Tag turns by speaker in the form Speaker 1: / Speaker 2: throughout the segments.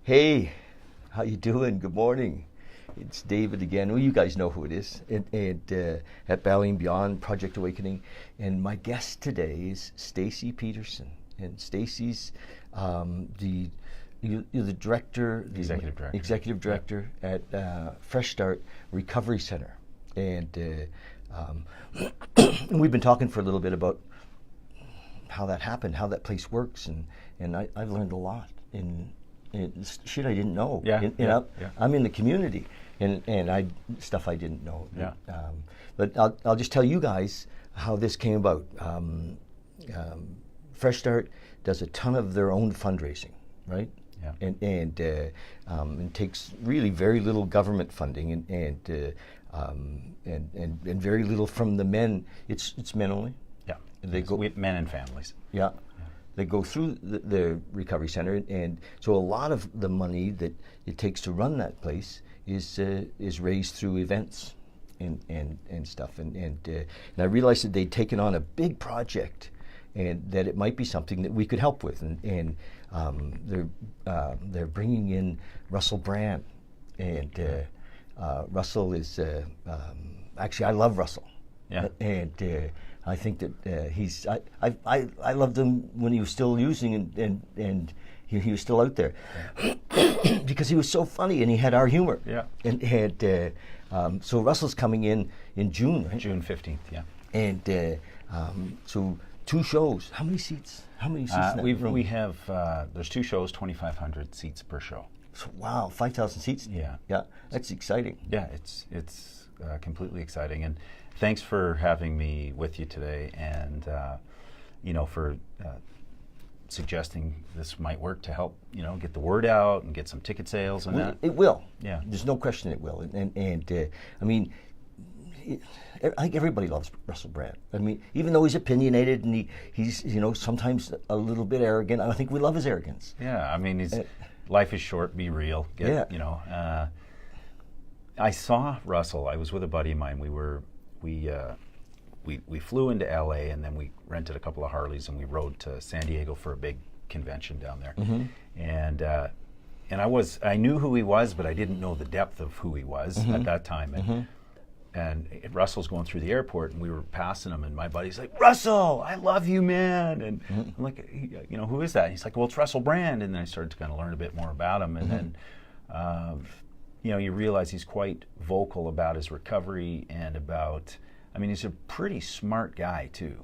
Speaker 1: Hey, how you doing? Good morning. It's David again. Well, you guys know who it is. At Bali and Beyond, Project Awakening. And my guest today is Stacey Petersen. And Stacey's you're the director, executive director at Fresh Start Recovery Center. And we've been talking for a little bit about how that happened, how that place works, and I've learned a lot in shit I didn't know. I'm in the community, and stuff I didn't know.
Speaker 2: Yeah.
Speaker 1: But I'll just tell you guys how this came about. Fresh Start does a ton of their own fundraising, right?
Speaker 2: Yeah.
Speaker 1: And takes really very little government funding, and very little from the men. It's men only.
Speaker 2: Yeah.
Speaker 1: They go
Speaker 2: men and families.
Speaker 1: Yeah. They go through the recovery center, and so a lot of the money that it takes to run that place is raised through events and stuff. And I realized that they'd taken on a big project, and that it might be something that we could help with. And they're bringing in Russell Brand, and Russell is actually, I love Russell.
Speaker 2: Yeah.
Speaker 1: And I think that he's. I loved him when he was still using, and he was still out there, because he was so funny and he had our humor.
Speaker 2: Yeah.
Speaker 1: And had so Russell's coming in June, right?
Speaker 2: June 15th. Yeah.
Speaker 1: And so 2 shows. How many seats? In that room?
Speaker 2: We have there's 2 shows, 2,500 seats per show.
Speaker 1: So, wow, 5,000 seats.
Speaker 2: Yeah.
Speaker 1: Yeah, that's exciting.
Speaker 2: Yeah, it's completely exciting, and thanks for having me with you today, and for suggesting this might work to help get the word out and get some ticket sales and that.
Speaker 1: It will.
Speaker 2: Yeah.
Speaker 1: There's no question it will, and I mean, I think everybody loves Russell Brand. I mean, even though he's opinionated and he's sometimes a little bit arrogant, I think we love his arrogance.
Speaker 2: Yeah, I mean, life is short. Be real. I saw Russell. I was with a buddy of mine. We flew into LA, and then we rented a couple of Harleys and we rode to San Diego for a big convention down there.
Speaker 1: Mm-hmm.
Speaker 2: And I knew who he was, but I didn't know the depth of who he was at that time. And Russell's going through the airport, and we were passing him, and my buddy's like, "Russell, I love you, man." And I'm like, "Who is that?" And he's like, "Well, it's Russell Brand." And then I started to kind of learn a bit more about him, and then you realize he's quite vocal about his recovery and about. I mean, he's a pretty smart guy too,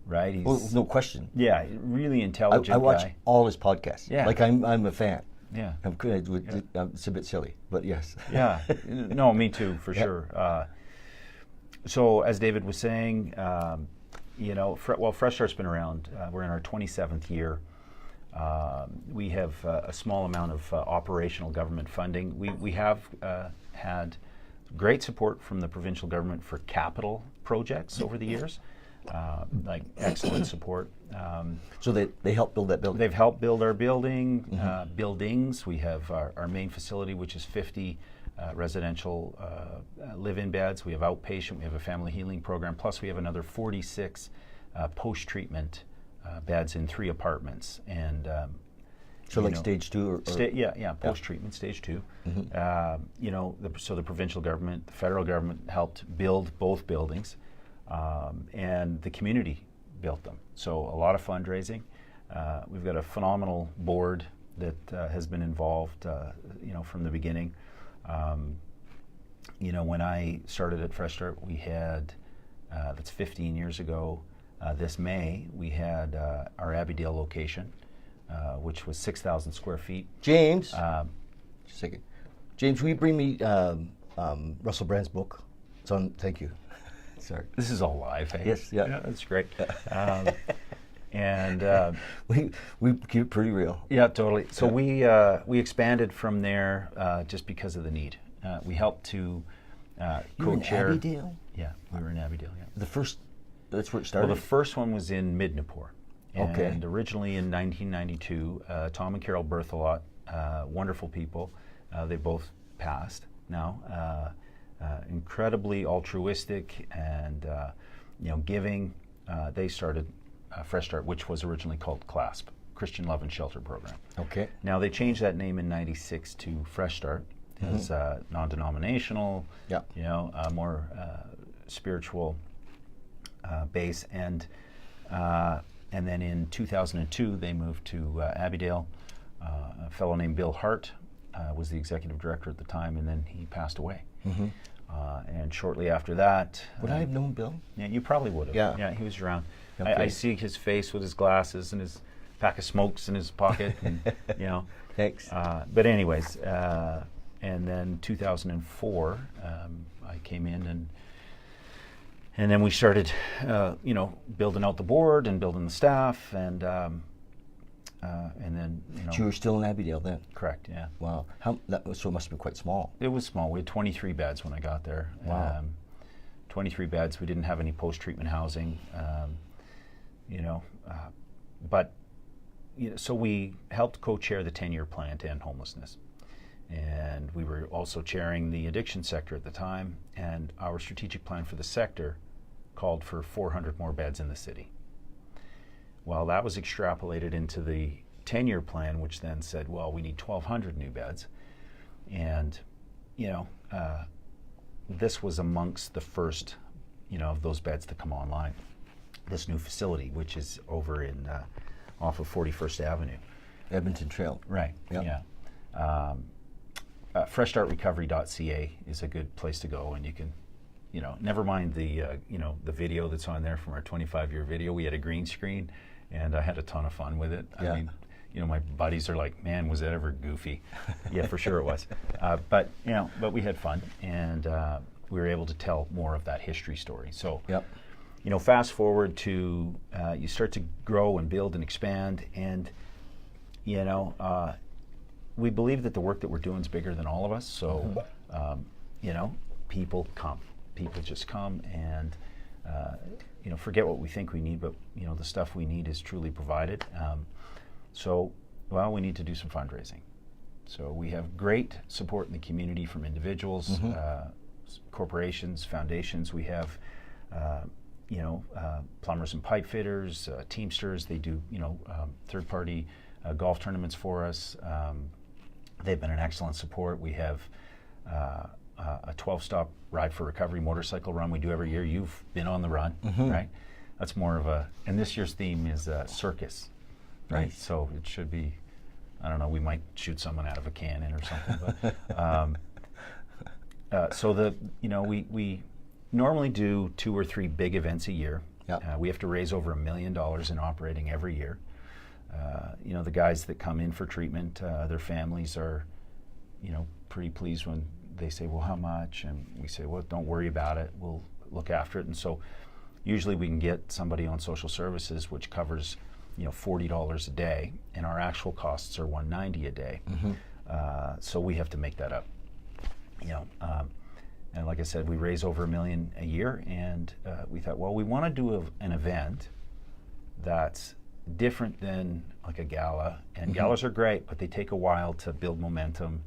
Speaker 2: right? He's,
Speaker 1: no question.
Speaker 2: Yeah, really intelligent.
Speaker 1: I watch
Speaker 2: guy.
Speaker 1: all his podcasts.
Speaker 2: Yeah.
Speaker 1: Like I'm a fan.
Speaker 2: Yeah.
Speaker 1: I'm good. It's a bit silly, but yes.
Speaker 2: Yeah. No, me too, for sure. So, as David was saying, Fresh Start's been around. We're in our 27th year. We have a small amount of operational government funding. We have had great support from the provincial government for capital projects over the years, like excellent support.
Speaker 1: So they help build that building?
Speaker 2: They've helped build our buildings. We have our main facility, which is 50 residential live-in beds. We have outpatient. We have a family healing program. Plus, we have another 46 post-treatment beds in 3 apartments. And
Speaker 1: so like stage 2 or
Speaker 2: post-treatment stage 2. So the provincial government, the federal government helped build both buildings, and the community built them. So a lot of fundraising. We've got a phenomenal board that has been involved, from the beginning. When I started at Fresh Start, we had, that's 15 years ago, this May, we had our Abbeydale location, which was 6,000 square feet.
Speaker 1: James, just a second. James, will you bring me Russell Brand's book? It's on, thank you. Sorry.
Speaker 2: This is all live, eh?
Speaker 1: Yes, yeah.
Speaker 2: That's great. And
Speaker 1: we keep it pretty real.
Speaker 2: Yeah, totally. So we expanded from there just because of the need. We helped to co-chair.
Speaker 1: You were in Abbeydale?
Speaker 2: Yeah, we were in Abbeydale. Yeah.
Speaker 1: That's where it started.
Speaker 2: Well, the first one was in Midnapore,
Speaker 1: Okay.
Speaker 2: And originally in 1992, Tom and Carol Berthelot, wonderful people. They both passed now. Incredibly altruistic and giving. They started Fresh Start, which was originally called CLASP, Christian Love and Shelter program.
Speaker 1: Okay.
Speaker 2: Now they changed that name in '96 to Fresh Start as non-denominational, you know, more spiritual base, and then in 2002 they moved to Abbeydale. A fellow named Bill Hart was the executive director at the time, and then he passed away. And shortly after that,
Speaker 1: would I have known Bill?
Speaker 2: Yeah, you probably would have.
Speaker 1: Yeah,
Speaker 2: he was around.
Speaker 1: Okay.
Speaker 2: I see his face with his glasses and his pack of smokes in his pocket, and, you know.
Speaker 1: Thanks.
Speaker 2: But anyways, and then 2004, I came in, and then we started, you know, building out the board and building the staff, and then, you know.
Speaker 1: So you were still in Abbeydale then?
Speaker 2: Correct. Yeah.
Speaker 1: Wow. So it must have been quite small.
Speaker 2: It was small. We had 23 beds when I got there.
Speaker 1: Wow.
Speaker 2: 23 beds. We didn't have any post-treatment housing, you know, but you know, so we helped co-chair the 10-year plan to end homelessness, and we were also chairing the addiction sector at the time. And our strategic plan for the sector called for 400 more beds in the city. Well, that was extrapolated into the 10-year plan, which then said, well, we need 1,200 new beds, and you know. This was amongst the first, you know, of those beds to come online. This new facility, which is over in off of 41st Avenue,
Speaker 1: Edmonton Trail.
Speaker 2: right?
Speaker 1: Yep.
Speaker 2: Yeah. FreshStartRecovery.ca is a good place to go, and you can, you know, never mind the you know, the video that's on there from our 25-year video. We had a green screen, and I had a ton of fun with it.
Speaker 1: Yeah.
Speaker 2: I mean, you know, my buddies are like, man, was that ever goofy? Yeah, for sure it was. But, you know, but we had fun, and we were able to tell more of that history story. So,
Speaker 1: Yep.
Speaker 2: you know, fast forward to, you start to grow and build and expand, and, you know, we believe that the work that we're doing is bigger than all of us. So, you know, people come. People just come, and, you know, forget what we think we need, but, you know, the stuff we need is truly provided. So, well, we need to do some fundraising. So we have great support in the community from individuals, corporations, foundations. We have, you know, plumbers and pipe fitters, Teamsters. They do, you know, third-party golf tournaments for us. They've been an excellent support. We have a 12-stop Ride for Recovery motorcycle run we do every year. You've been on the run, right? That's more of a, and this year's theme is circus. Right, so it should be, I don't know, we might shoot someone out of a cannon or something. But so the, you know, we normally do 2 or 3 big events a year.
Speaker 1: Yep.
Speaker 2: We have to raise over $1 million in operating every year. You know, the guys that come in for treatment, their families are, you know, pretty pleased when they say, well, how much? And we say, well, don't worry about it. We'll look after it. And so usually we can get somebody on social services, which covers, you know, $40 a day, and our actual costs are $190 a day. So we have to make that up, you know. And like I said, we raise over $1 million a year, and we thought, well, we want to do an event that's different than like a gala. And galas are great, but they take a while to build momentum.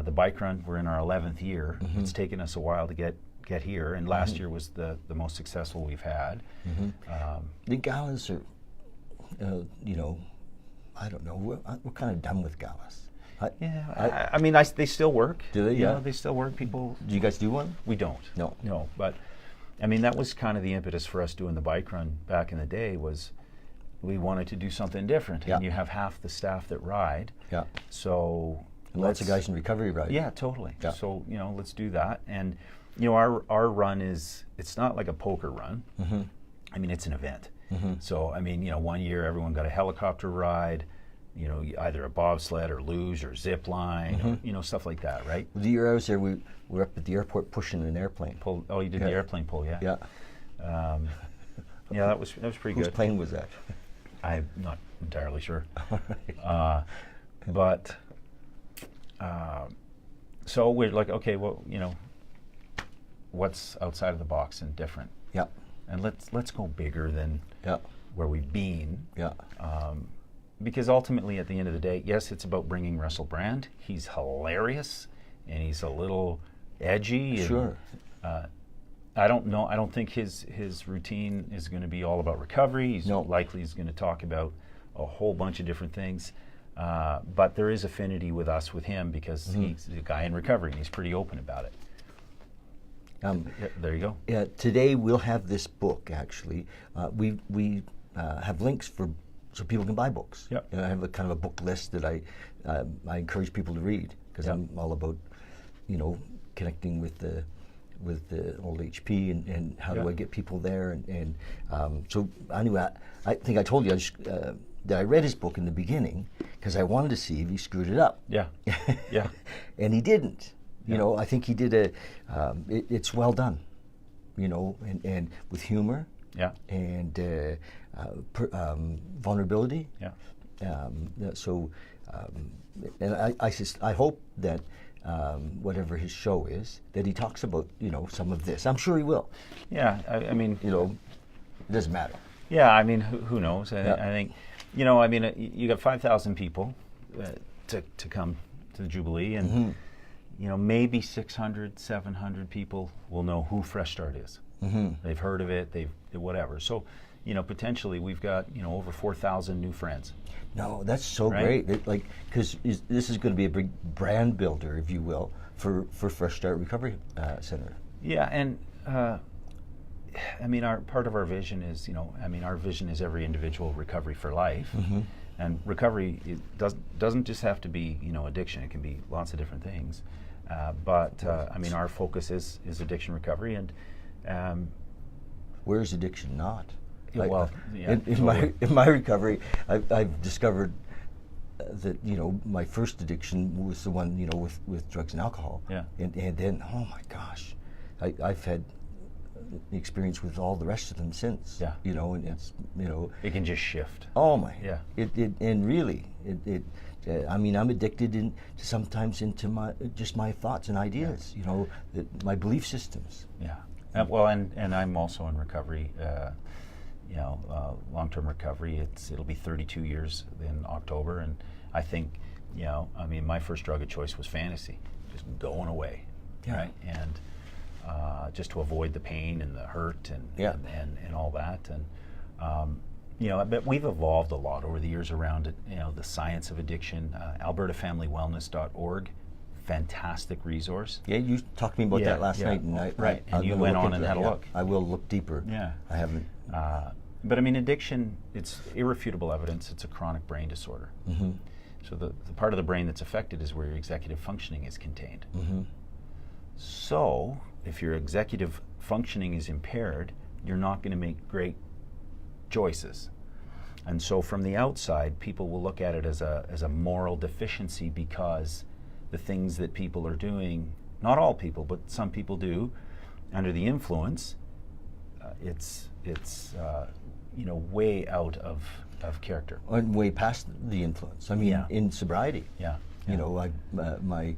Speaker 2: The bike run, we're in our 11th year. It's taken us a while to get here, and last year was the most successful we've had.
Speaker 1: The galas are, you know, I don't know, we're kind of done with galas.
Speaker 2: I mean, they still work.
Speaker 1: Do they?
Speaker 2: You
Speaker 1: Yeah.
Speaker 2: know, they still work. People.
Speaker 1: Do you guys do one?
Speaker 2: We don't.
Speaker 1: No.
Speaker 2: But I mean, that was kind of the impetus for us doing the bike run back in the day. Was we wanted to do something different,
Speaker 1: Yeah.
Speaker 2: and you have half the staff that ride.
Speaker 1: Yeah.
Speaker 2: So
Speaker 1: And lots of guys in recovery ride.
Speaker 2: Yeah, totally.
Speaker 1: Yeah.
Speaker 2: So, you know, let's do that. And you know, our run it's not like a poker run. I mean, it's an event. So I mean, you know, one year everyone got a helicopter ride. You know, either a bobsled or luge or zip line, or, you know, stuff like that, right?
Speaker 1: The year I was there, we were up at the airport pushing an airplane.
Speaker 2: You did the airplane pull, yeah.
Speaker 1: Yeah.
Speaker 2: Yeah, that was pretty
Speaker 1: Whose
Speaker 2: good.
Speaker 1: plane was that?
Speaker 2: I'm not entirely sure. So we're like, okay, well, you know, what's outside of the box and different?
Speaker 1: Yeah.
Speaker 2: And let's go bigger than where we've been.
Speaker 1: Yeah.
Speaker 2: Because ultimately, at the end of the day, yes, it's about bringing Russell Brand. He's hilarious, and he's a little edgy. And,
Speaker 1: Sure.
Speaker 2: I don't know. I don't think his routine is going to be all about recovery. He's
Speaker 1: No.
Speaker 2: likely going to talk about a whole bunch of different things. But there is affinity with us with him because he's a guy in recovery and he's pretty open about it. There you go.
Speaker 1: Yeah, today we'll have this book. Actually, we have links so people can buy books.
Speaker 2: Yep.
Speaker 1: I have a kind of a book list that I encourage people to read because I'm all about connecting with the old HP and how do I get people there and so anyway I think I told you that I read his book in the beginning because I wanted to see if he screwed it up.
Speaker 2: Yeah. Yeah.
Speaker 1: And he didn't.
Speaker 2: Yeah.
Speaker 1: I think he did it's well done, and with humor.
Speaker 2: Yeah.
Speaker 1: And vulnerability.
Speaker 2: Yeah.
Speaker 1: And I hope that whatever his show is, that he talks about some of this. I'm sure he will.
Speaker 2: Yeah. I mean,
Speaker 1: it doesn't matter.
Speaker 2: Yeah. I mean, who knows?
Speaker 1: Yeah.
Speaker 2: I think, I mean, you got 5,000 people to come to the Jubilee, and maybe 600, 700 people will know who Fresh Start is. They've heard of it. They've whatever. So, potentially we've got over 4,000 new friends.
Speaker 1: No, that's so
Speaker 2: right?
Speaker 1: great. Because this is going to be a big brand builder, if you will, for Fresh Start Recovery Center.
Speaker 2: Yeah, and I mean, part of our vision is, our vision is every individual recovery for life. And recovery doesn't just have to be, addiction. It can be lots of different things. But I mean, our focus is addiction recovery, and
Speaker 1: where's addiction not?
Speaker 2: In
Speaker 1: my recovery, I've discovered that my first addiction was the one with drugs and alcohol.
Speaker 2: Yeah.
Speaker 1: And then oh my gosh, I've had experience with all the rest of them since.
Speaker 2: Yeah.
Speaker 1: And it's
Speaker 2: it can just shift.
Speaker 1: Oh my.
Speaker 2: Yeah.
Speaker 1: And really I mean, I'm addicted sometimes into my thoughts and ideas. My belief systems.
Speaker 2: Yeah. And I'm also in recovery. Long-term recovery. It'll be 32 years in October, and I think, I mean, my first drug of choice was fantasy, just going away, right? And just to avoid the pain and the hurt and all that, and but we've evolved a lot over the years around it. The science of addiction. AlbertaFamilyWellness.org. Fantastic resource.
Speaker 1: Yeah, you talked to me about that last night, and
Speaker 2: right. And you went on and had a look.
Speaker 1: I will look deeper.
Speaker 2: Yeah,
Speaker 1: I haven't.
Speaker 2: But I mean, addiction, it's irrefutable evidence. It's a chronic brain disorder. So the part of the brain that's affected is where your executive functioning is contained. So if your executive functioning is impaired, you're not going to make great choices. And so from the outside, people will look at it as a moral deficiency because the things that people are doing, not all people, but some people do, under the influence, it's way out of character.
Speaker 1: And way past the influence. I mean, in sobriety.
Speaker 2: Yeah.
Speaker 1: My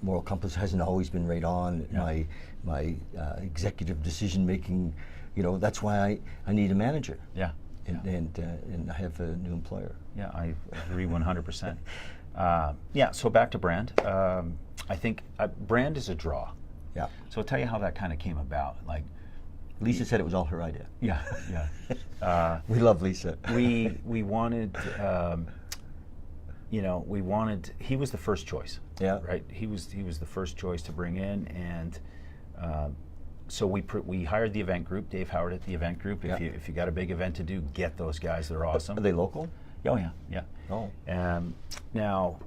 Speaker 1: moral compass hasn't always been right on.
Speaker 2: Yeah.
Speaker 1: My executive decision making, that's why I need a manager.
Speaker 2: Yeah.
Speaker 1: And I have a new employer.
Speaker 2: Yeah, I agree 100%. So back to brand. I think brand is a draw.
Speaker 1: Yeah.
Speaker 2: So I'll tell you how that kind of came about.
Speaker 1: Lisa said it was all her idea.
Speaker 2: Yeah, yeah.
Speaker 1: We love Lisa.
Speaker 2: we wanted, he was the first choice.
Speaker 1: Yeah.
Speaker 2: Right. He was the first choice to bring in, and so we hired the event group. Dave Howard at the event group. If you got a big event to do, get those guys. They're awesome.
Speaker 1: Are they local?
Speaker 2: Oh yeah, yeah.
Speaker 1: Oh.
Speaker 2: Now,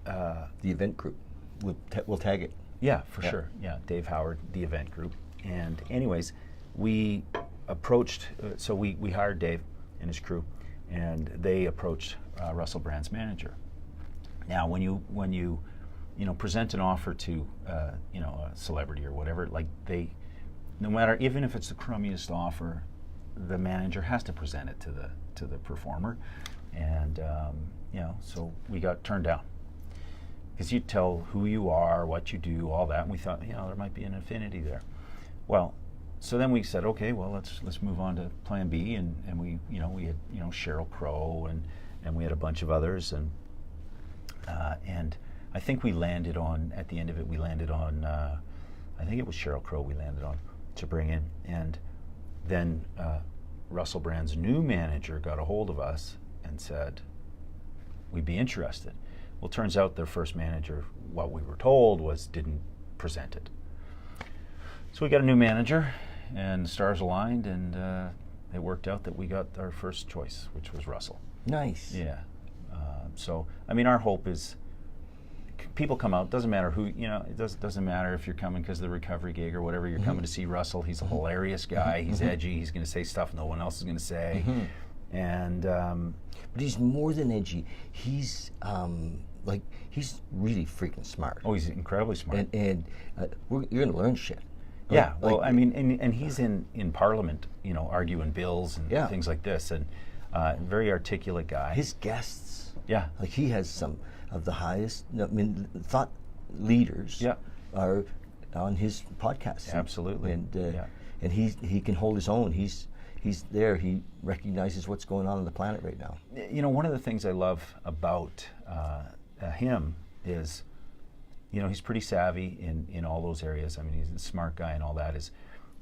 Speaker 1: the event group. We'll tag it.
Speaker 2: Yeah, for sure. Yeah, Dave Howard, the event group. And anyways, we approached. So we hired Dave and his crew, and they approached Russell Brand's manager. Now, when you present an offer to a celebrity or whatever, no matter, even if it's the crummiest offer, the manager has to present it to the performer, and so we got turned down because you tell who you are, what you do, all that, and we thought there might be an affinity there. Well, so then we said, okay, well let's move on to Plan B, and we had Sheryl Crow and we had a bunch of others, and I think we landed on, at the end of it, I think it was Sheryl Crow we landed on to bring in, and then Russell Brand's new manager got a hold of us and said, we'd be interested. Well, turns out their first manager, what we were told, was didn't present it. So we got a new manager, and the stars aligned, and it worked out that we got our first choice, which was Russell.
Speaker 1: Nice.
Speaker 2: Yeah. So, I mean, our hope is people come out, doesn't matter who, it doesn't matter if you're coming because of the recovery gig or whatever, you're coming to see Russell. He's a hilarious guy. He's edgy. He's going to say stuff no one else is going to say. And
Speaker 1: but he's more than edgy. He's he's really freaking smart.
Speaker 2: Oh, he's incredibly smart.
Speaker 1: And you're going to learn shit.
Speaker 2: Yeah, well, I mean, and he's in Parliament, arguing bills and things like this, and very articulate guy.
Speaker 1: His guests,
Speaker 2: yeah,
Speaker 1: like he has some of the highest, thought leaders are on his podcast.
Speaker 2: Absolutely,
Speaker 1: and he can hold his own. He's there. He recognizes what's going on the planet right now.
Speaker 2: One of the things I love about him is, he's pretty savvy in all those areas. I mean, he's a smart guy and all that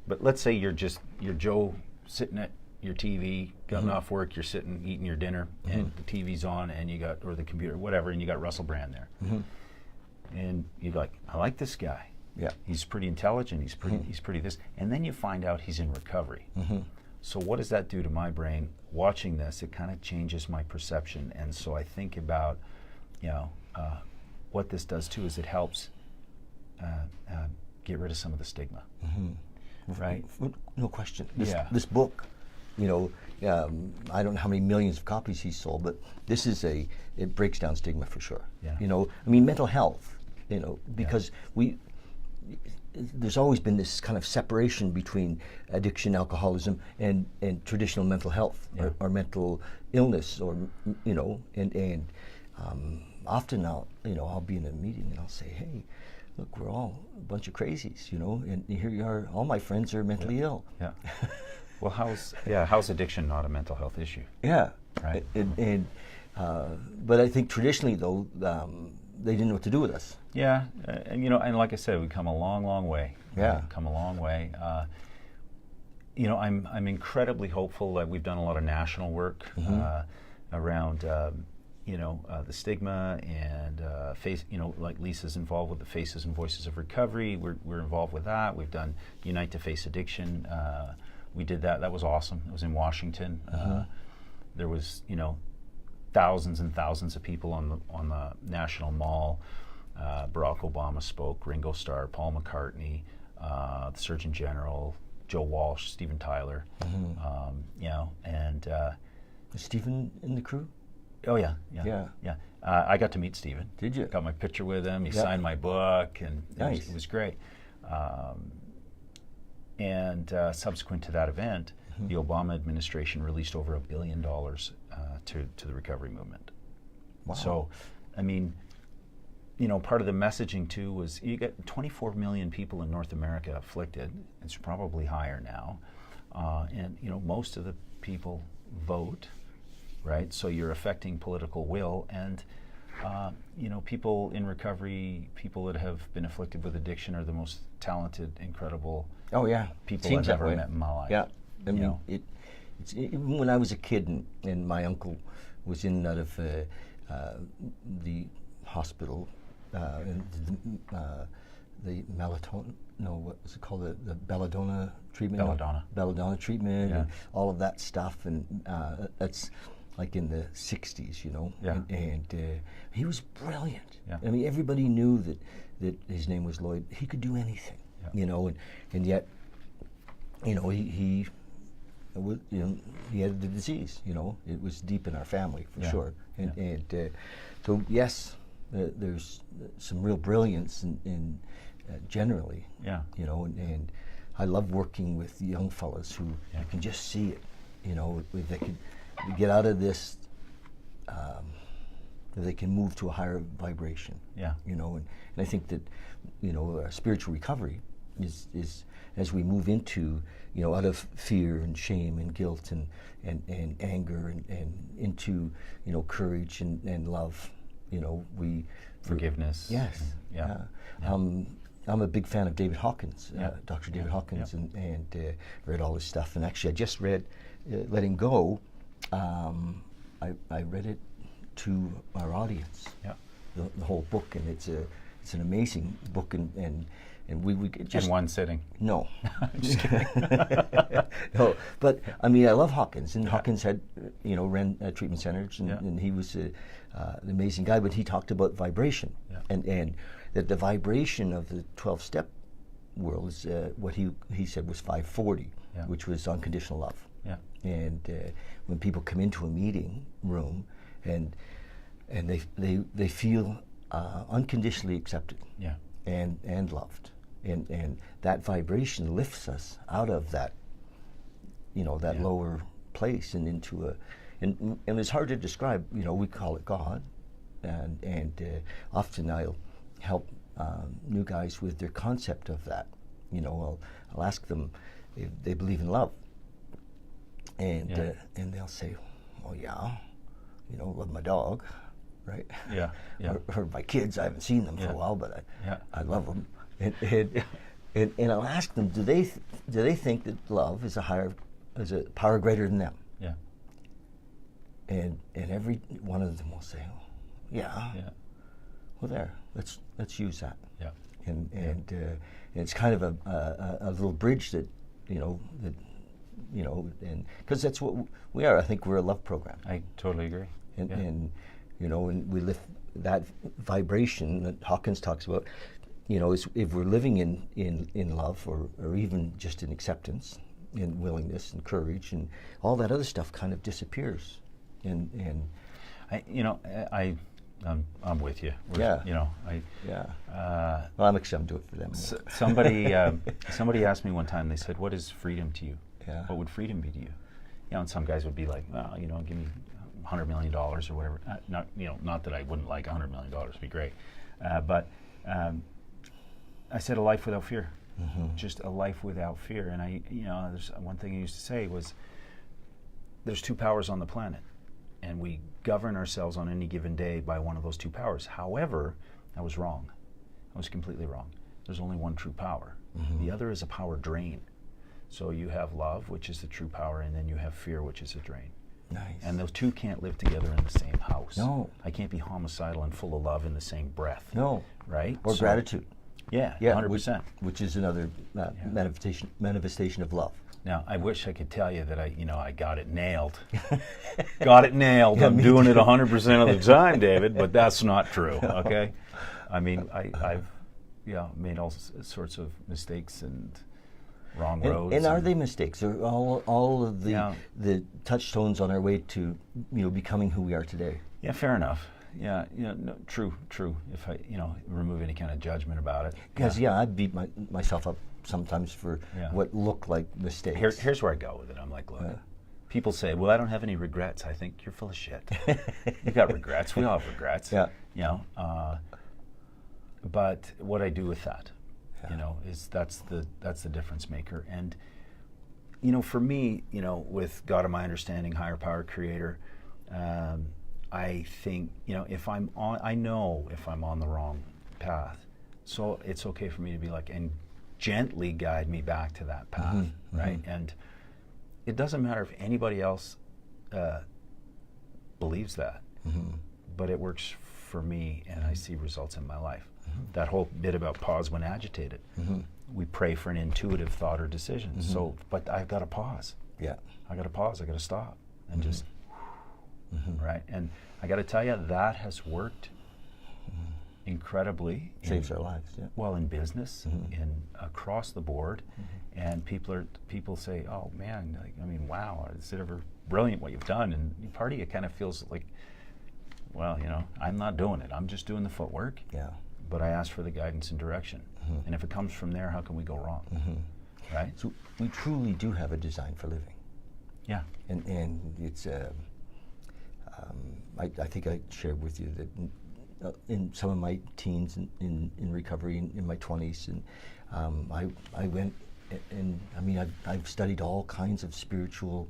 Speaker 2: but let's say you're Joe sitting at your TV, gotten off work, you're sitting eating your dinner, and the TV's on, and or the computer, whatever, and you got Russell Brand there, and you're like, I like this guy.
Speaker 1: Yeah,
Speaker 2: he's pretty intelligent. He's pretty this, and then you find out he's in recovery. So what does that do to my brain? Watching this, it kind of changes my perception, and so I think about, what this does too is it helps get rid of some of the stigma, right?
Speaker 1: No question. This book, I don't know how many millions of copies he's sold, but it breaks down stigma for sure.
Speaker 2: Yeah.
Speaker 1: Mental health, because there's always been this kind of separation between addiction, alcoholism, and traditional mental health or mental illness, or often I'll be in a meeting and I'll say, hey, look, we're all a bunch of crazies, and here you are, all my friends are mentally ill.
Speaker 2: Yeah. Well, how's addiction not a mental health issue?
Speaker 1: Yeah.
Speaker 2: Right.
Speaker 1: But I think traditionally, though, they didn't know what to do with us.
Speaker 2: Yeah, and like I said, we've come a long, long way.
Speaker 1: Yeah.
Speaker 2: Come a long way. I'm incredibly hopeful that we've done a lot of national work around the stigma and face. Like Lisa's involved with the Faces and Voices of Recovery. We're involved with that. We've done Unite to Face Addiction. We did that. That was awesome. It was in Washington. There was thousands and thousands of people on the National Mall. Barack Obama spoke. Ringo Starr, Paul McCartney, the Surgeon General, Joe Walsh, Steven Tyler. And
Speaker 1: is Steven in the crew?
Speaker 2: Oh yeah. I got to meet Steven.
Speaker 1: Did you?
Speaker 2: Got my picture with him. He signed my book, and
Speaker 1: nice.
Speaker 2: It was great. And subsequent to that event, the Obama administration released over $1 billion to the recovery movement.
Speaker 1: Wow.
Speaker 2: So, I mean, part of the messaging too was you got 24 million people in North America afflicted. It's probably higher now, and most of the people vote, right? So you're affecting political will, and people in recovery, people that have been afflicted with addiction, are the most talented, incredible.
Speaker 1: Oh yeah,
Speaker 2: people I've ever met in my life.
Speaker 1: Yeah, I mean, even when I was a kid and my uncle was in and out of the hospital, and the melatonin. No, what was it called? The belladonna treatment. Belladonna treatment, and all of that stuff, and that's like in the '60s,
Speaker 2: Yeah.
Speaker 1: And he was brilliant.
Speaker 2: Yeah.
Speaker 1: I mean, everybody knew that his name was Lloyd. He could do anything, and yet, he had the disease. It was deep in our family for sure, and so yes, there's some real brilliance in generally.
Speaker 2: Yeah.
Speaker 1: And I love working with young fellas who you can just see it. If they can get out of this, they can move to a higher vibration.
Speaker 2: Yeah.
Speaker 1: And I think that spiritual recovery is as we move into out of fear and shame and guilt and anger and into courage and love.
Speaker 2: Forgiveness.
Speaker 1: Yes.
Speaker 2: Yeah.
Speaker 1: I'm a big fan of David Hawkins,
Speaker 2: Yeah.
Speaker 1: Dr. David
Speaker 2: Yeah.
Speaker 1: Hawkins, and read all his stuff. And actually, I just read letting go, I read it to our audience.
Speaker 2: Yeah.
Speaker 1: The whole book, and it's an amazing book, and we just
Speaker 2: in one sitting.
Speaker 1: No.
Speaker 2: I'm just kidding.
Speaker 1: No, but I mean, I love Hawkins, and Hawkins had, ran treatment centers, and he was an amazing guy. But he talked about vibration, and that the vibration of the 12-step world is what he said was 540, which was unconditional love.
Speaker 2: Yeah.
Speaker 1: And when people come into a meeting room, and they feel unconditionally accepted, and loved. And that vibration lifts us out of that, that lower place and into and it's hard to describe. We call it God, and often I'll help new guys with their concept of that. I'll ask them if they believe in love, and they'll say, "Oh yeah, love my dog." Right?
Speaker 2: Yeah.
Speaker 1: Or my kids, I haven't seen them for a while, but I love them. And I'll ask them, do they think that love is a power greater than them?
Speaker 2: Yeah.
Speaker 1: And every one of them will say, "Oh, yeah. Well, there. Let's use that."
Speaker 2: Yeah.
Speaker 1: And it's kind of a little bridge that and because that's what we are. I think we're a love program.
Speaker 2: I totally agree.
Speaker 1: And and we lift that vibration that Hawkins talks about, is if we're living in love or even just in acceptance and willingness and courage, and all that other stuff kind of disappears. And
Speaker 2: I'm with you.
Speaker 1: Well, I'm excited to do it for them.
Speaker 2: Somebody asked me one time, they said, "What is freedom to you?"
Speaker 1: Yeah.
Speaker 2: What would freedom be to you? And some guys would be like, "Well, give me $100 million or whatever." Not that I wouldn't like $100 million, it'd be great. But I said a life without fear. Just a life without fear. And there's one thing I used to say was, there's two powers on the planet, and we govern ourselves on any given day by one of those two powers. However, I was wrong. I was completely wrong. There's only one true power. The other is a power drain. So you have love, which is the true power, and then you have fear, which is a drain.
Speaker 1: Nice.
Speaker 2: And those two can't live together in the same house.
Speaker 1: No.
Speaker 2: I can't be homicidal and full of love in the same breath.
Speaker 1: No.
Speaker 2: Right?
Speaker 1: Or gratitude.
Speaker 2: Yeah, 100%.
Speaker 1: Which is another manifestation of love.
Speaker 2: Now, I wish I could tell you that I got it nailed. Got it nailed. I'm doing
Speaker 1: too.
Speaker 2: it 100% of the time, David, but that's not true, okay? I mean, I've made all sorts of mistakes and wrong roads.
Speaker 1: And are they mistakes? Are all of the touchstones on our way to becoming who we are today?
Speaker 2: Yeah, fair enough. Yeah, no, true. If I remove any kind of judgment about it.
Speaker 1: Because I beat myself up sometimes for what looked like mistakes.
Speaker 2: Here's where I go with it. I'm like, look, people say, "Well, I don't have any regrets." I think you're full of shit. You got regrets. We all have regrets.
Speaker 1: Yeah.
Speaker 2: But what I do with that, is that's the difference maker. And for me, with God of my understanding, higher power, creator, I think if I'm on the wrong path, so it's okay for me to be like, and gently guide me back to that path, right? And it doesn't matter if anybody else believes that, but it works for me, and I see results in my life. That whole bit about pause when agitated. We pray for an intuitive thought or decision. So, but I've got to pause.
Speaker 1: Yeah.
Speaker 2: I got to pause. I got to stop and just, right? And I got to tell you, that has worked incredibly.
Speaker 1: Saves our lives. Yeah.
Speaker 2: Well, in business, in across the board, and people say, "Oh man, wow, is it ever brilliant what you've done?" And part of you kind of feels like, well, I'm not doing it. I'm just doing the footwork.
Speaker 1: Yeah.
Speaker 2: But I ask for the guidance and direction. And if it comes from there, how can we go wrong? Right?
Speaker 1: So we truly do have a design for living.
Speaker 2: Yeah.
Speaker 1: And it's, I think I shared with you that in some of my teens in recovery in my 20s, and I went and I've studied all kinds of spiritual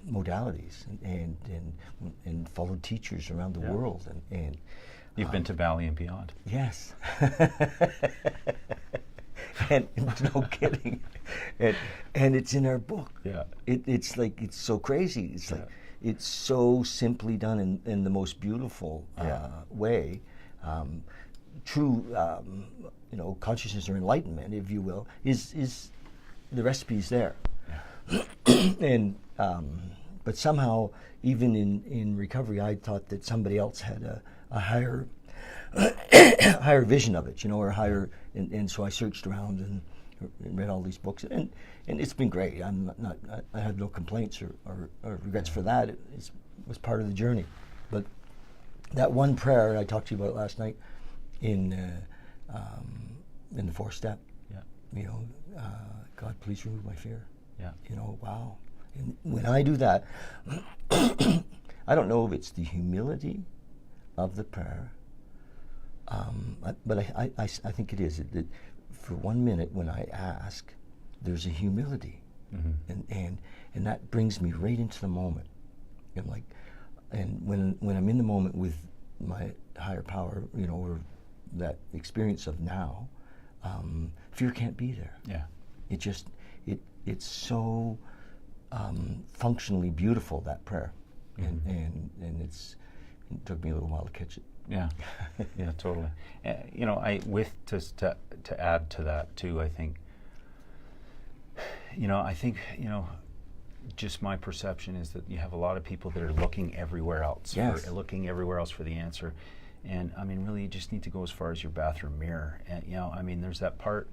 Speaker 1: modalities and followed teachers around the world and
Speaker 2: you've been to Bali and beyond.
Speaker 1: Yes. and no kidding, and it's in our book.
Speaker 2: Yeah.
Speaker 1: It's like, it's so crazy. It's like, it's so simply done in the most beautiful way. True, consciousness or enlightenment, if you will, is the recipe's there. And but somehow, even in recovery, I thought that somebody else had a higher higher vision of it, or higher. And so I searched around and read all these books, and it's been great. I have no complaints or regrets for that. It was part of the journey. But that one prayer I talked to you about last night in the fourth step. Yeah. God, please remove my fear. Yeah. Wow. And when I do that, I don't know if it's the humility of the prayer, but I think it is. That for 1 minute when I ask, there's a humility, and that brings me right into the moment. And when I'm in the moment with my higher power, or that experience of now, fear can't be there. Yeah. It's so functionally beautiful, that prayer, and it took me a little while to catch it.
Speaker 2: Yeah, yeah, totally. To add to that too, I think just my perception is that you have a lot of people that are looking everywhere else.
Speaker 1: Yes.
Speaker 2: Looking everywhere else for the answer, and really, you just need to go as far as your bathroom mirror. And there's that part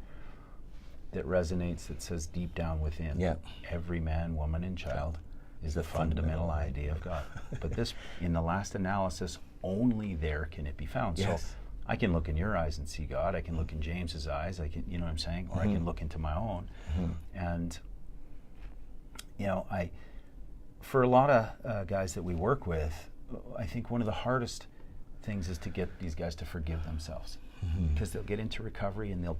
Speaker 2: that resonates that says deep down within, every man, woman, and child is the fundamental idea of God. But this, in the last analysis, only there can it be found. Yes. So I can look in your eyes and see God. I can look in James's eyes. I can, what I'm saying, or I can look into my own. And for a lot of guys that we work with, I think one of the hardest things is to get these guys to forgive themselves. Because they'll get into recovery and they'll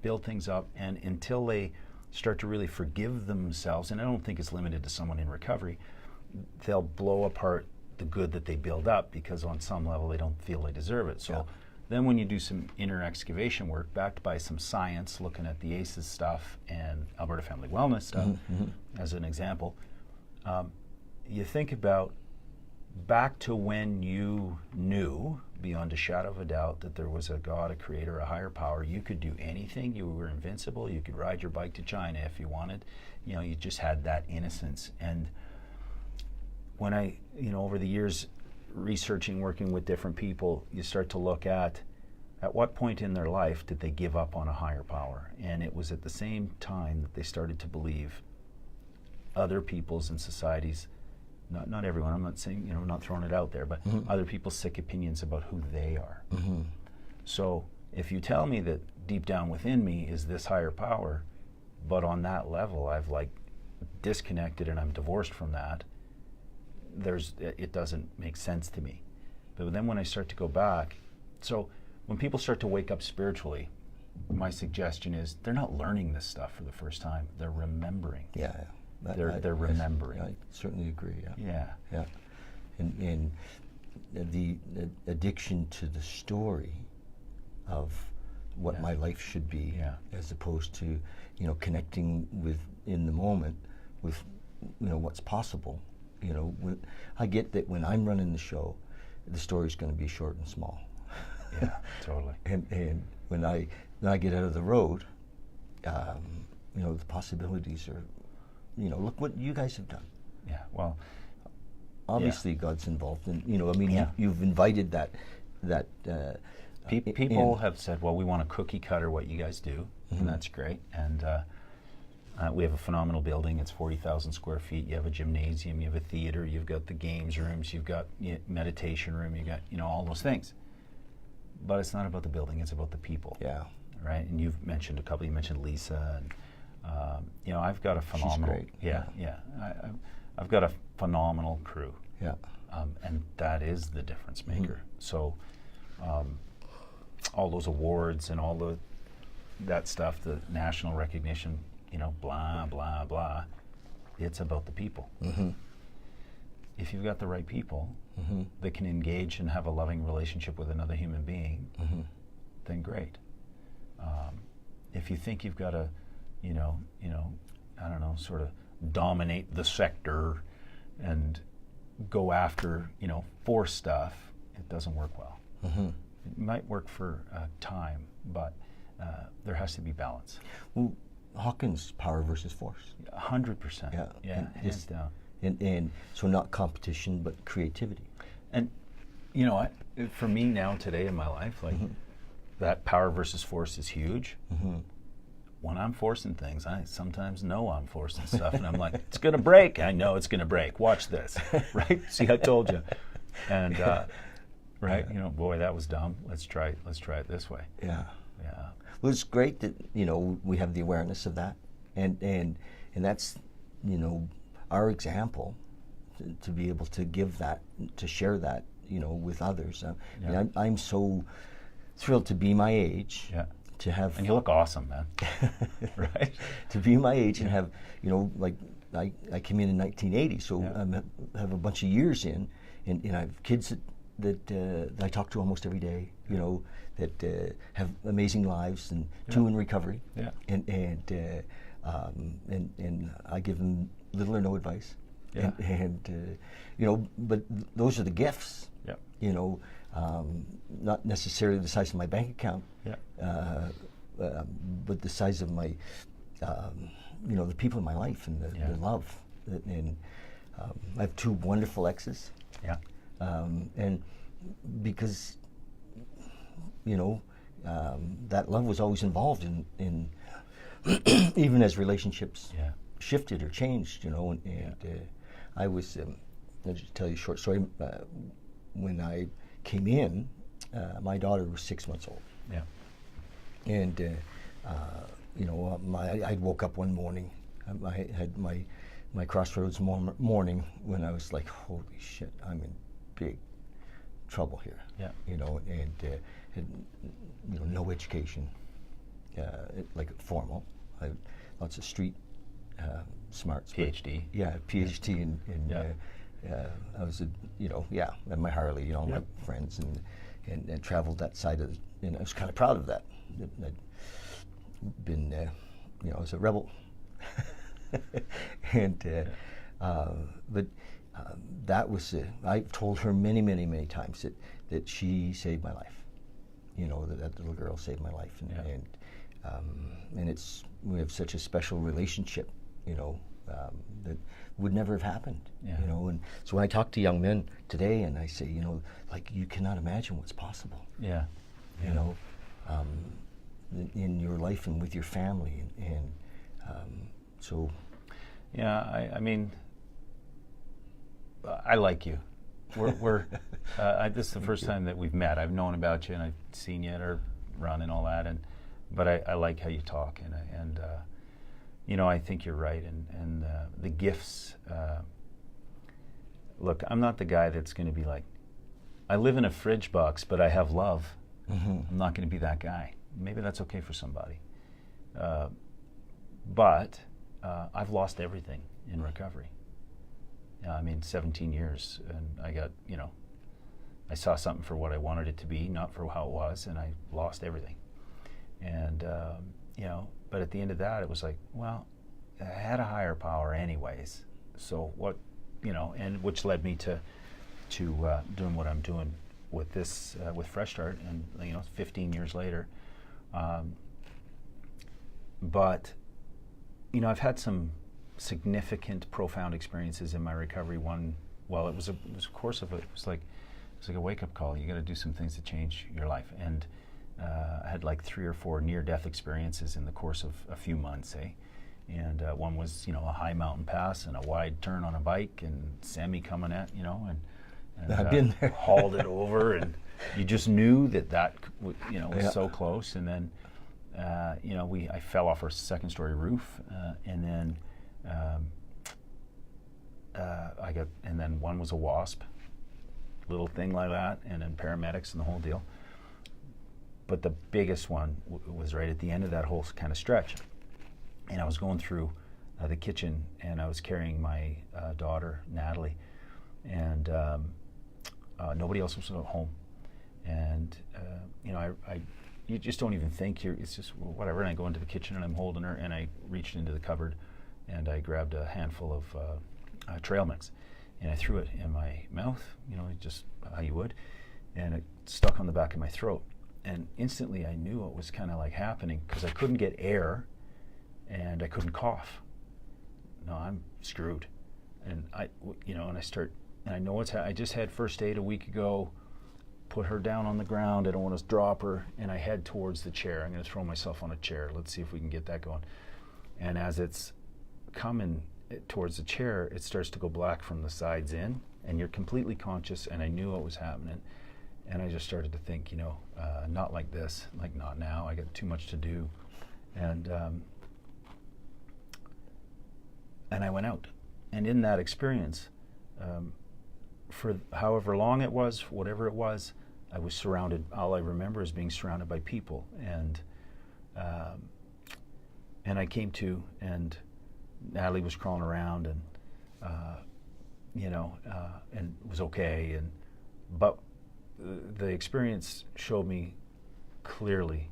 Speaker 2: build things up, and until they start to really forgive themselves, and I don't think it's limited to someone in recovery, they'll blow apart the good that they build up because on some level they don't feel they deserve it. So then when you do some inner excavation work backed by some science, looking at the ACEs stuff and Alberta Family Wellness stuff as an example, you think about back to when you knew beyond a shadow of a doubt that there was a God, a creator, a higher power. You could do anything. You were invincible. You could ride your bike to China if you wanted. You just had that innocence. And when I, over the years, researching, working with different people, you start to look at what point in their life did they give up on a higher power? And it was at the same time that they started to believe other people's and societies, not everyone, I'm not saying, not throwing it out there, but other people's sick opinions about who they are. So if you tell me that deep down within me is this higher power, but on that level I've disconnected and I'm divorced from that, it doesn't make sense to me. But then when I start to go back, so when people start to wake up spiritually, my suggestion is they're not learning this stuff for the first time, they're remembering. They're remembering.
Speaker 1: I certainly agree.
Speaker 2: Yeah.
Speaker 1: And the addiction to the story of what my life should be, as opposed to connecting with in the moment with what's possible. I get that when I'm running the show, the story's going to be short and small.
Speaker 2: Yeah, totally.
Speaker 1: And when I get out of the road, the possibilities are. Look what you guys have done.
Speaker 2: Yeah, well,
Speaker 1: obviously God's involved, and you've invited that.
Speaker 2: People have said, well, we want a cookie cutter what you guys do, and that's great. And we have a phenomenal building. It's 40,000 square feet. You have a gymnasium, you have a theater, you've got the games rooms, you've got meditation room, you got all those things. But it's not about the building; it's about the people.
Speaker 1: Yeah.
Speaker 2: Right. And you've mentioned a couple. You mentioned Lisa and. I've got a phenomenal.
Speaker 1: She's great.
Speaker 2: Yeah. I've got a phenomenal crew.
Speaker 1: Yeah.
Speaker 2: And that is the difference maker. So, all those awards and all that stuff, the national recognition, blah blah blah. It's about the people. If you've got the right people that can engage and have a loving relationship with another human being, then great. if you think you've got to, I don't know, sort of dominate the sector and go after, force stuff, it doesn't work well. It might work for time, but there has to be balance.
Speaker 1: Well, Hawkins, power versus force.
Speaker 2: 100%. Yeah, hands down.
Speaker 1: And so not competition, but creativity.
Speaker 2: And you know what? For me now, today in my life, like that power versus force is huge. When I'm forcing things, I sometimes know I'm forcing stuff, and I'm like, it's going to break. I know it's going to break. Watch this, right? See, I told you. And right, boy, that was dumb. Let's try it this way.
Speaker 1: Yeah.
Speaker 2: Yeah.
Speaker 1: Well, it's great that we have the awareness of that, and that's our example to be able to give that, to share that with others. And I'm so thrilled to be my age.
Speaker 2: Yeah.
Speaker 1: To have,
Speaker 2: and you look awesome, man. Right?
Speaker 1: To be my age and have, like I came in 1980, so I have a bunch of years in, and I have kids that I talk to almost every day, that have amazing lives, and two in recovery.
Speaker 2: Yeah.
Speaker 1: And I give them little or no advice.
Speaker 2: Yeah.
Speaker 1: And but those are the gifts.
Speaker 2: Yeah.
Speaker 1: Not necessarily the size of my bank account.
Speaker 2: Yeah.
Speaker 1: But the size of my, the people in my life and the love. And I have two wonderful exes.
Speaker 2: Yeah.
Speaker 1: And because, that love was always involved in even as relationships shifted or changed, and I was, I'll just tell you a short story. When I came in, my daughter was 6 months old.
Speaker 2: Yeah.
Speaker 1: And, I woke up one morning, I had my crossroads morning when I was like, holy shit, I'm in big trouble here.
Speaker 2: Yeah.
Speaker 1: And had, no education, like formal. I had lots of street smarts.
Speaker 2: PhD.
Speaker 1: PhD in I was and my Harley, my friends, and traveled that side of, and I was kind of proud of that. I'd been, I was a rebel, and but that was. I told her many, many, many times that she saved my life. That little girl saved my life, and we have such a special relationship. That would never have happened. And so when I talk to young men today, and I say, like, you cannot imagine what's possible.
Speaker 2: Yeah.
Speaker 1: In your life and with your family, and so.
Speaker 2: Yeah, I mean, I like you. We're this is the first time that we've met. I've known about you, and I've seen you at our run and all that, but I like how you talk, and I think you're right, and the gifts. Look, I'm not the guy that's going to be like, I live in a fridge box, but I have love. I'm not going to be that guy. Maybe that's okay for somebody. But I've lost everything in recovery. 17 years, and I got, I saw something for what I wanted it to be, not for how it was, and I lost everything. And, but at the end of that, it was like, well, I had a higher power anyways. So what, and which led me to doing what I'm doing with this, with Fresh Start, and 15 years later. But I've had some significant, profound experiences in my recovery. It was a wake-up call. You got to do some things to change your life. And I had like 3 or 4 near-death experiences in the course of a few months, And one was, a high mountain pass and a wide turn on a bike, and semi coming at, and
Speaker 1: I've been there.
Speaker 2: Hauled it over, and you just knew that was so close. And then, I fell off our second-story roof, and then and then one was a wasp, little thing like that, and then paramedics and the whole deal. But the biggest one was right at the end of that whole kind of stretch. And I was going through the kitchen, and I was carrying my daughter, Natalie, and nobody else was at home. And, I you just don't even think it's just whatever. And I go into the kitchen and I'm holding her, and I reached into the cupboard and I grabbed a handful of trail mix, and I threw it in my mouth, just how you would, and it stuck on the back of my throat. And instantly I knew what was kind of like happening, because I couldn't get air and I couldn't cough. No, I'm screwed. And I know I just had first aid a week ago, put her down on the ground. I don't want to drop her, and I head towards the chair. I'm going to throw myself on a chair. Let's see if we can get that going. And as it's coming towards the chair, it starts to go black from the sides in, and you're completely conscious, and I knew what was happening. And I just started to think, not like this, like not now. I got too much to do. And I went out. And in that experience, for however long it was, whatever it was, I was surrounded. All I remember is being surrounded by people. And I came to, and Natalie was crawling around, and and was okay. But the experience showed me clearly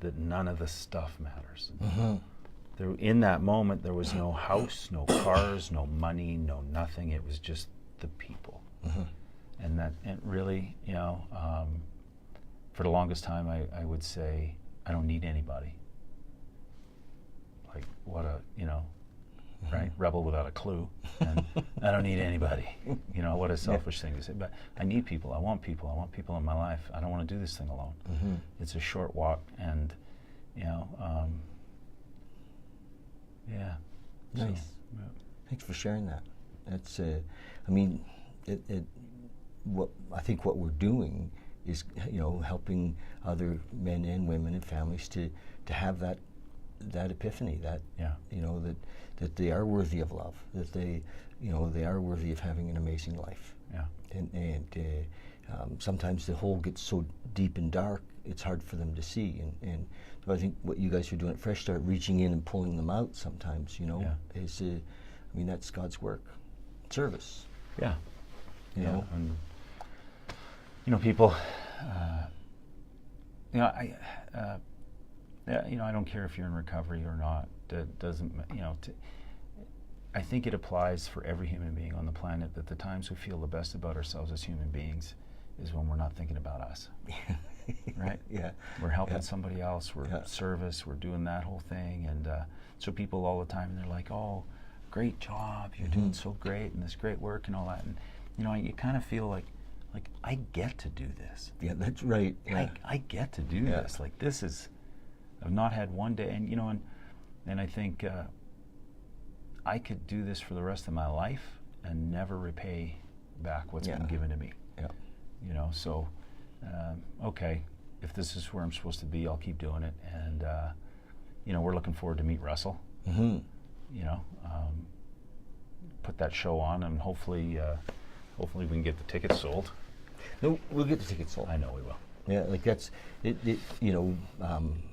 Speaker 2: that none of the stuff matters.
Speaker 1: Mm-hmm.
Speaker 2: In that moment, there was no house, no cars, no money, no nothing. It was just the people.
Speaker 1: Mm-hmm.
Speaker 2: And really, for the longest time, I would say, I don't need anybody. Like, what a, right? Rebel without a clue. And I don't need anybody. What a selfish thing to say. But I need people. I want people. I want people in my life. I don't want to do this thing alone.
Speaker 1: Mm-hmm.
Speaker 2: It's a short walk, and, yeah.
Speaker 1: Nice.
Speaker 2: So, yeah.
Speaker 1: Thanks for sharing that. That's, I think what we're doing is, helping other men and women and families to have that epiphany, that, that they are worthy of love, that they are worthy of having an amazing life.
Speaker 2: Yeah.
Speaker 1: And sometimes the hole gets so deep and dark, it's hard for them to see. And so I think what you guys are doing at Fresh Start, reaching in and pulling them out sometimes, is, that's God's work. Service.
Speaker 2: Yeah.
Speaker 1: You know?
Speaker 2: And, people, I don't care if you're in recovery or not. That doesn't, I think it applies for every human being on the planet, that the times we feel the best about ourselves as human beings is when we're not thinking about us. Right?
Speaker 1: Yeah.
Speaker 2: We're helping somebody else. We're service. We're doing that whole thing. And so people all the time, they're like, "Oh, great job. You're doing so great, and this great work and all that." And you kind of feel like I get to do this.
Speaker 1: Yeah, that's right. Yeah.
Speaker 2: I get to do this. Like, this is, I've not had one day, and I think I could do this for the rest of my life and never repay back what's been given to me.
Speaker 1: Yeah.
Speaker 2: So, okay, if this is where I'm supposed to be, I'll keep doing it. And, we're looking forward to meet Russell.
Speaker 1: Mm-hmm.
Speaker 2: Put that show on, and hopefully we can get the tickets sold.
Speaker 1: No, we'll get the tickets sold.
Speaker 2: I know we will.
Speaker 1: Yeah, like that's it.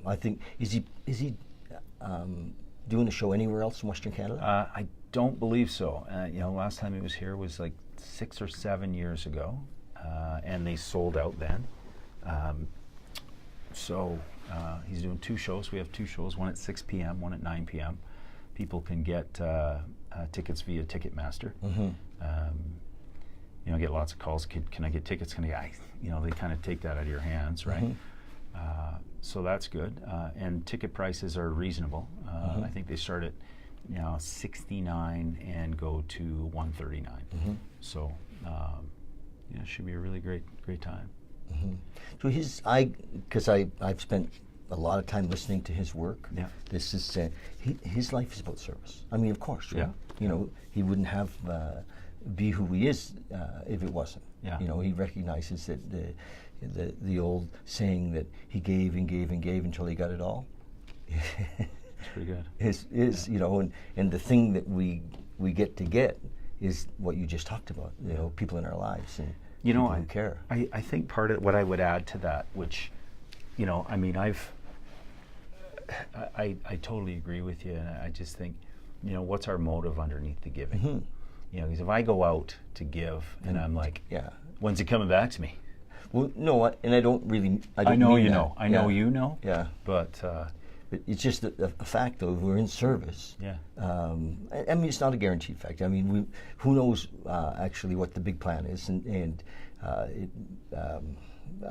Speaker 1: I think is he doing a show anywhere else in Western Canada?
Speaker 2: I don't believe so. Last time he was here was like 6 or 7 years ago, and they sold out then. So he's doing 2 shows. We have 2 shows, one at 6 p.m., one at 9 p.m. People can get tickets via Ticketmaster.
Speaker 1: Mm-hmm.
Speaker 2: I get lots of calls. Can I get tickets? Can I? They kind of take that out of your hands, right?
Speaker 1: Mm-hmm.
Speaker 2: So that's good. And ticket prices are reasonable. I think they start at $69 and go to $139.
Speaker 1: Mm-hmm.
Speaker 2: So it should be a really great time.
Speaker 1: Mm-hmm. So because I've spent a lot of time listening to his work.
Speaker 2: Yeah.
Speaker 1: This is his life is about service. I mean, of course, right?
Speaker 2: Yeah.
Speaker 1: He wouldn't have be who he is if it wasn't.
Speaker 2: Yeah.
Speaker 1: He recognizes that the old saying that he gave and gave and gave until he got it all.
Speaker 2: It's pretty good.
Speaker 1: Is and the thing that we get to get is what you just talked about. People in our lives and people who care.
Speaker 2: I think part of what I would add to that, which, I totally agree with you, and I just think, what's our motive underneath the giving?
Speaker 1: Mm-hmm.
Speaker 2: Because if I go out to give and I'm like, when's it coming back to me?
Speaker 1: Well, no, and I don't really. I don't
Speaker 2: know
Speaker 1: mean
Speaker 2: you
Speaker 1: that.
Speaker 2: know. I know you know.
Speaker 1: Yeah.
Speaker 2: But
Speaker 1: But it's just a fact, though. We're in service.
Speaker 2: yeah.
Speaker 1: I mean, it's not a guaranteed fact. I mean, who knows actually what the big plan is, and I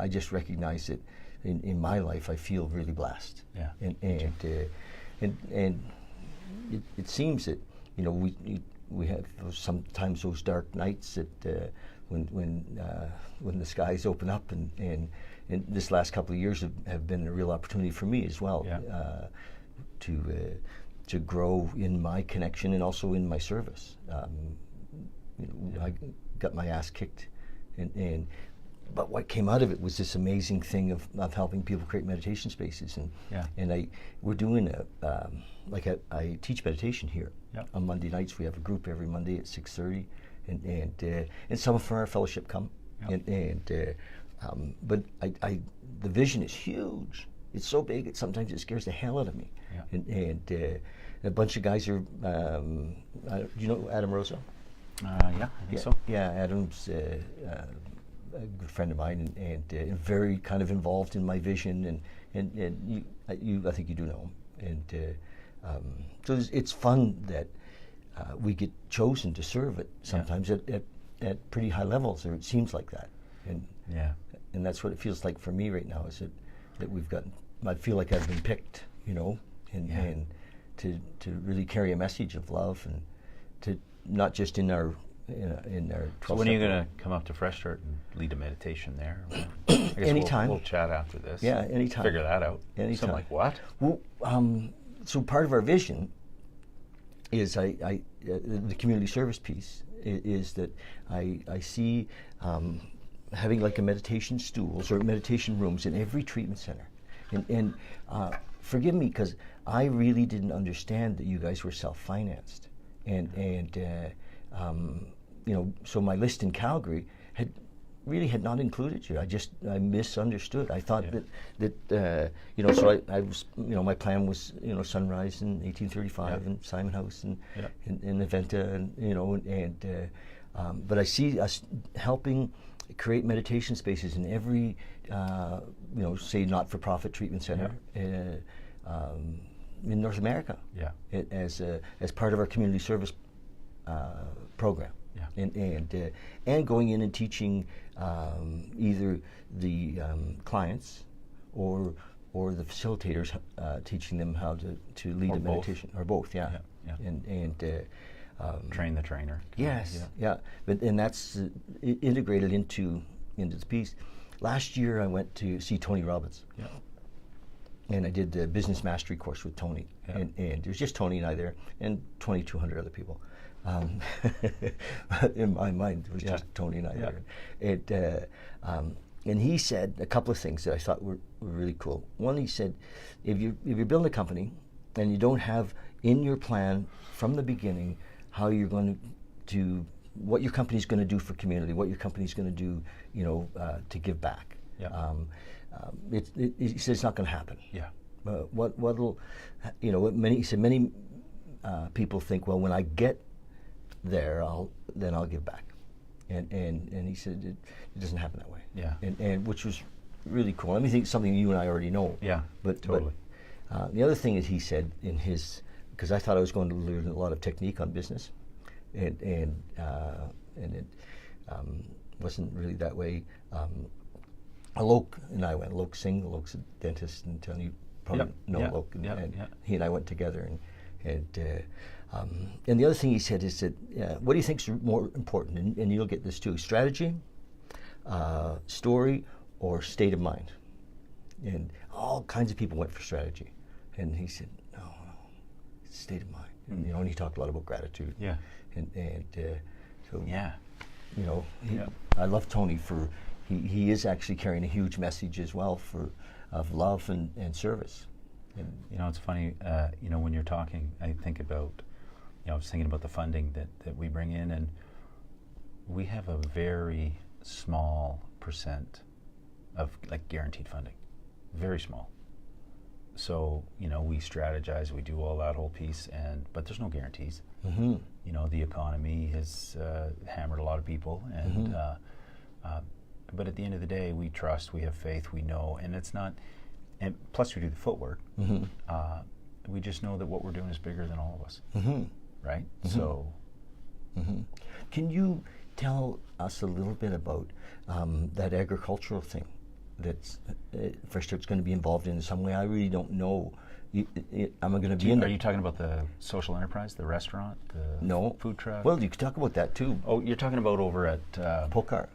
Speaker 1: just recognize that in my life I feel really blessed.
Speaker 2: Yeah.
Speaker 1: And it seems that we have sometimes those dark nights that when the skies open up, and this last couple of years have been a real opportunity for me as well.
Speaker 2: Yeah.
Speaker 1: To grow in my connection and also in my service. I got my ass kicked, but what came out of it was this amazing thing of helping people create meditation spaces, and we're doing I teach meditation here.
Speaker 2: Yep.
Speaker 1: On Monday nights. We have a group every Monday at 6:30, and some from our fellowship come,
Speaker 2: Yep.
Speaker 1: but the vision is huge. It's so big, sometimes it scares the hell out of me.
Speaker 2: Yeah.
Speaker 1: And a bunch of guys are, do you know Adam Rosa?
Speaker 2: Yeah, I think so.
Speaker 1: Yeah, Adam's a good friend of mine, and very kind of involved in my vision, and I think you do know him. And so it's fun that we get chosen to serve it sometimes at pretty high levels, or it seems like that. And that's what it feels like for me right now, is that we've got, I feel like I've been picked, and to really carry a message of love, and to not just in our 12.
Speaker 2: So when are you going to come up to Fresh Start and lead a meditation there? I guess
Speaker 1: Anytime.
Speaker 2: We'll chat after this.
Speaker 1: Yeah, anytime.
Speaker 2: Figure that out.
Speaker 1: Anytime.
Speaker 2: So I'm like, what?
Speaker 1: Well, so part of our vision is the community service piece is that I see having like a meditation stools or meditation rooms in every treatment center, and forgive me because I really didn't understand that you guys were self-financed, and so my list in Calgary had not included you. I misunderstood. I thought that so I was, my plan was, Sunrise in 1835 and Simon House and Aventa, and but I see us helping create meditation spaces in every say not-for-profit treatment center in North America. As part of our community service program. And going in and teaching either the clients or the facilitators, teaching them how to lead a meditation, or both. And
Speaker 2: train the trainer.
Speaker 1: Yes, but that's integrated into this piece. Last year I went to see Tony Robbins. And I did the business mastery course with Tony, and there was just Tony and I there, and 2,200 other people. In my mind, it was just Tony and I there. And he said a couple of things that I thought were really cool. One, he said, if you're building a company and you don't have in your plan from the beginning how you're going to what your company's going to do for community, what your company's going to do, to give back. He said it's not going to happen. What'll, he said many people think, well, when I get there, I'll give back, and he said it doesn't happen that way. And which was really cool. I mean, I think something you and I already know. But totally. But the other thing that he said in his, because I thought I was going to learn a lot of technique on business, and it wasn't really that way. Alok and I went. Alok Singh, Alok's a dentist, and Tony, you probably know Alok, and he and I went together, and the other thing he said is that what do you think is more important, and you'll get this too: strategy, story, or state of mind? And all kinds of people went for strategy, and he said, no, it's state of mind. And he talked a lot about gratitude. I love Tony for. He is actually carrying a huge message as well of love and service. And
Speaker 2: it's funny, when you're talking, I think about, I was thinking about the funding that we bring in, and we have a very small percent of guaranteed funding, very small. So, we strategize, we do all that whole piece, but there's no guarantees. The economy has hammered a lot of people, and but at the end of the day, we trust, we have faith, we know, and it's not. And plus, we do the footwork. We just know that what we're doing is bigger than all of us, right? So,
Speaker 1: can you tell us a little bit about that agricultural thing that's Fresh Start's going to be involved in some way? I really don't know. Am I going to be in?
Speaker 2: Are you talking about the social enterprise, the restaurant, the food truck?
Speaker 1: Well, you could talk about that too.
Speaker 2: Oh, you're talking about over at
Speaker 1: Pokar.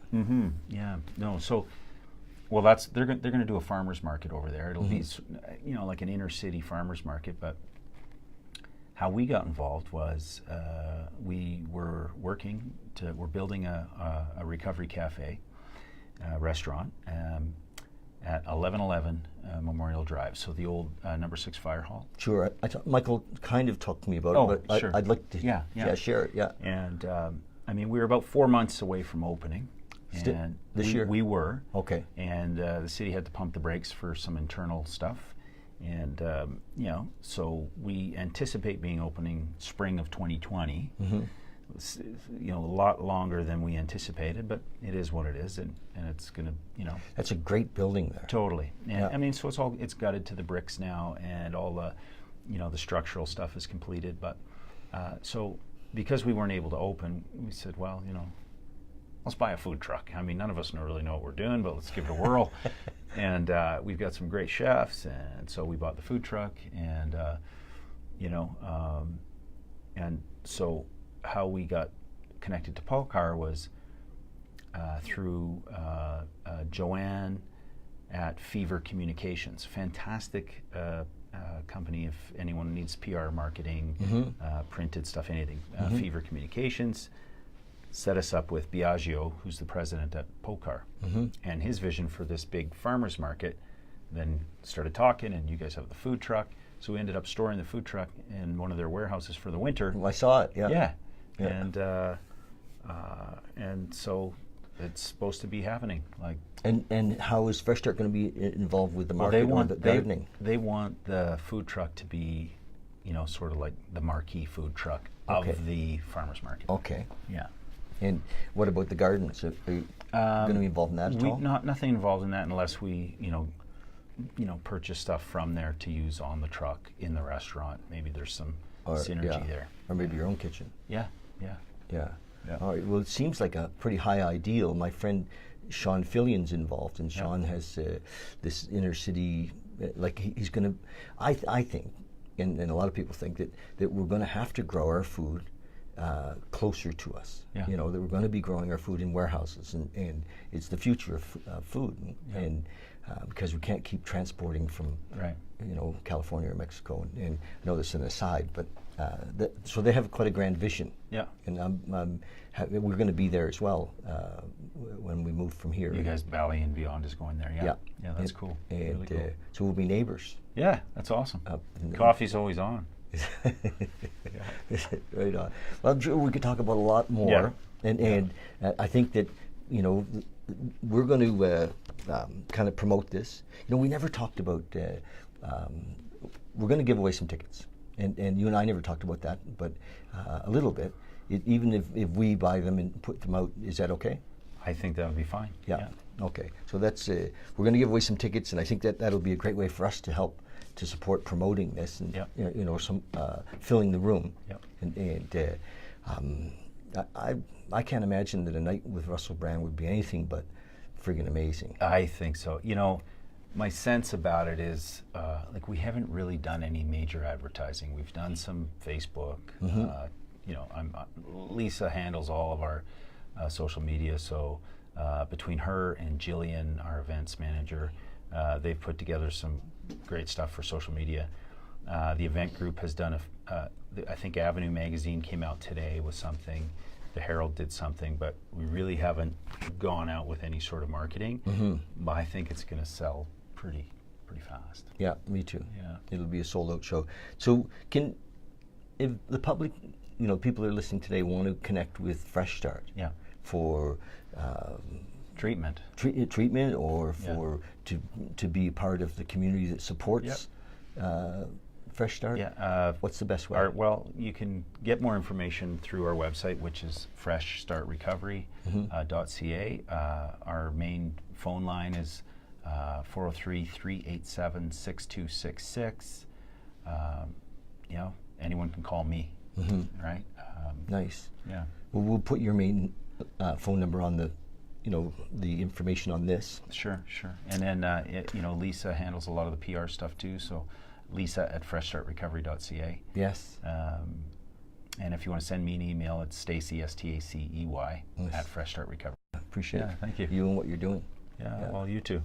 Speaker 2: Yeah. No. So, well, they're going to do a farmers market over there. It'll be, like an inner city farmers market. But how we got involved was we were we're building a recovery cafe restaurant at 1111 Memorial Drive. So the old number 6 fire hall.
Speaker 1: Sure. Michael kind of talked to me about it, but
Speaker 2: sure.
Speaker 1: I'd like to share it. Yeah.
Speaker 2: And we were about 4 months away from opening. And
Speaker 1: this year?
Speaker 2: We were.
Speaker 1: Okay.
Speaker 2: And the city had to pump the brakes for some internal stuff. And, so we anticipate being opening spring of 2020. It's, a lot longer than we anticipated, but it is what it is, and it's going to,
Speaker 1: That's a great building there.
Speaker 2: Totally. And so it's gutted to the bricks now, and all the, the structural stuff is completed. But so because we weren't able to open, we said, well, let's buy a food truck. I mean, none of us really know what we're doing, but let's give it a whirl. And we've got some great chefs, and so we bought the food truck, and and so how we got connected to Pokar was through Joanne at Fever Communications. Fantastic company if anyone needs PR, marketing, printed stuff, anything. Fever Communications set us up with Biagio, who's the president at Pokar, and his vision for this big farmers market. Then started talking, and you guys have the food truck, so we ended up storing the food truck in one of their warehouses for the winter.
Speaker 1: Well, I saw it. Yeah.
Speaker 2: And so it's supposed to be happening.
Speaker 1: And how is Fresh Start going to be involved with the market or the gardening?
Speaker 2: They want the food truck to be, sort of like the marquee food truck of the farmers market.
Speaker 1: Okay.
Speaker 2: Yeah.
Speaker 1: And what about the gardens? Are you going to be involved in that at all?
Speaker 2: Nothing involved in that unless we, purchase stuff from there to use on the truck in the restaurant. Maybe there's some synergy there.
Speaker 1: Or maybe your own kitchen.
Speaker 2: Yeah.
Speaker 1: All right. Well, it seems like a pretty high ideal. My friend Sean Fillion's involved, and Sean has this inner city. He's going to. I think, and a lot of people think that we're going to have to grow our food closer to us.
Speaker 2: Yeah.
Speaker 1: That we're going to be growing our food in warehouses, and it's the future of food, and because we can't keep transporting from California or Mexico. And I know this is an aside, but so they have quite a grand vision.
Speaker 2: Yeah.
Speaker 1: And we're going to be there as well when we move from here.
Speaker 2: You guys, Bali and beyond is going there. Yeah. Yeah, that's cool.
Speaker 1: And
Speaker 2: really cool.
Speaker 1: So we'll be neighbors.
Speaker 2: Yeah, that's awesome. Coffee's always on.
Speaker 1: Right on. Well, I'm sure we could talk about a lot more. Yeah. And I think that, we're going to kind of promote this. We never talked about, we're going to give away some tickets. And you and I never talked about that, but a little bit. Even if we buy them and put them out, is that okay?
Speaker 2: I think that would be fine.
Speaker 1: Yeah. Okay. So that's we're going to give away some tickets, and I think that'll be a great way for us to help to support promoting this and some filling the room.
Speaker 2: Yep.
Speaker 1: I can't imagine that a night with Russell Brand would be anything but friggin' amazing.
Speaker 2: I think so. My sense about it is we haven't really done any major advertising. We've done some Facebook. Lisa handles all of our social media, so between her and Jillian, our events manager, they've put together some great stuff for social media. The event group has done I think Avenue Magazine came out today with something. The Herald did something, but we really haven't gone out with any sort of marketing. But I think it's going to sell pretty fast.
Speaker 1: Yeah, me too.
Speaker 2: Yeah,
Speaker 1: it'll be a sold-out show. So, if the public, people that are listening today want to connect with Fresh Start, for
Speaker 2: treatment,
Speaker 1: or for to be part of the community that supports Fresh Start?
Speaker 2: Yeah.
Speaker 1: What's the best way?
Speaker 2: Well, you can get more information through our website, which is freshstartrecovery.ca. Our main phone line is 403-387-6266. Anyone can call me, right?
Speaker 1: Nice.
Speaker 2: Yeah.
Speaker 1: Well, we'll put your main phone number on the, the information on this.
Speaker 2: Sure. And then, Lisa handles a lot of the PR stuff too, so Lisa at freshstartrecovery.ca.
Speaker 1: Yes.
Speaker 2: And if you want to send me an email, it's Stacey, Stacey, at freshstartrecovery.
Speaker 1: Appreciate it.
Speaker 2: Thank you.
Speaker 1: You and what you're doing.
Speaker 2: Yeah, well, you too.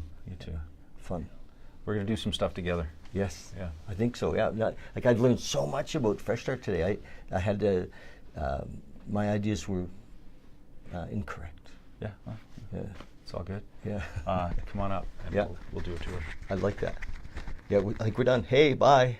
Speaker 1: Fun.
Speaker 2: We're going to do some stuff together.
Speaker 1: Yes.
Speaker 2: Yeah.
Speaker 1: I think so, yeah. I've learned so much about Fresh Start today. I had to, my ideas were incorrect.
Speaker 2: Yeah. Well,
Speaker 1: Yeah.
Speaker 2: it's all good.
Speaker 1: Yeah.
Speaker 2: Come on up. And
Speaker 1: Yeah.
Speaker 2: we'll do a tour.
Speaker 1: I like that. Yeah, I think we're done. Hey, bye.